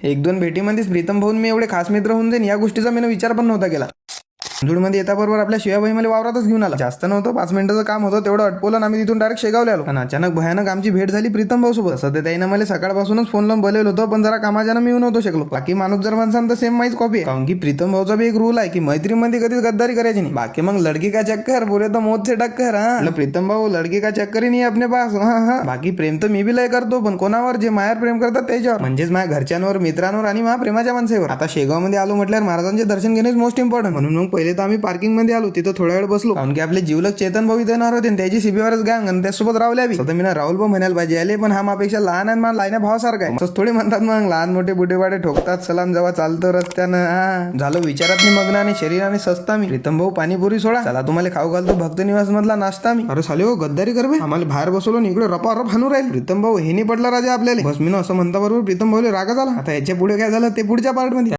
एक दोन भेटीमध्येच प्रीतम भाऊन मी एवढे खास मित्र होऊन जाईन या गोष्टीचा मी विचार पण नव्हता केला. मध्ये येता बरोबर आपल्या शिवाबाई मला वावरातच घेऊन आला. जास्त नव्हतं, 5 मिनिटाचं काम होतं, तेवढं अटपवलं आणि आम्ही तिथून डायरेक्ट शेगावला आलो. आणि अचानक भयानक आमची भेट झाली प्रीतम भाऊ सोबत. सध्या त्यानं मला सकाळपासूनच फोन लावून बोलवलं होतं, पण जरा कामाच्यानं मी येऊ नव्हतो शकलो. बाकी माणूस जर म्हणसान तर सेम माईच कॉपी आहे. कारण की प्रीतम भाऊचा भी एक रूल आहे की मैत्रीमध्ये कधीच गद्दारी करायची नाही. बाकी मग लडकी का चक्कर बोले तर मौत से टक्कर. हा प्रीतम भाऊ लडकी का चक्कर ही नाही अपने पास. हा बाकी प्रेम तर मी बी लय करतो, पण कोणावर जे मायावर प्रेम करतात त्याच्यावर, म्हणजेच माझ्या घरच्यांवर, मित्रांवर आणि माझ्या प्रेमाच्या माणसावर. आता शेगावमध्ये आलो म्हटल्यावर महाराजांचे दर्शन घेणे मोस्ट इम्पॉर्टंट. म्हणून मग पहिले तर आम्ही पार्किंग मध्ये आलो, तिथं थोडा वेळ बसलो. कारण की आपले जीवलक चेतन भाऊ देणार होते, त्याची सीबीवरच गँग आणि त्यासोबत राहुल्या बी. मी राहुल भाऊ म्हणायला पाहिजे आले, पण हा मापेक्षा लहान आणि मला लाईना भावासारखा आहे. थोडे म्हणतात मग लहान मोठे बुढेवाडे ठोकतात सलाम जेव्हा चालतो रस्त्यानं. झालो विचारात मी मग्न आणि शरीराने सस्ता मी. प्रीतम भाऊ पाणीपुरी सोडा, चला तुम्हाला खाऊ घालतो भक्त निवास मधला नाश्ता मी. अरे साले हो गद्दारी करबे, आम्हाला बाहेर बसवलो इकडे रपा हाणू राहील. प्रीतम भाऊ हे नाही पडला राजा आपल्याला. बस मी असं म्हणता बरोबर प्रीतम भाऊले रागा झाला. आता याच्या पुढे काय झालं ते पुढच्या पार्ट मध्ये.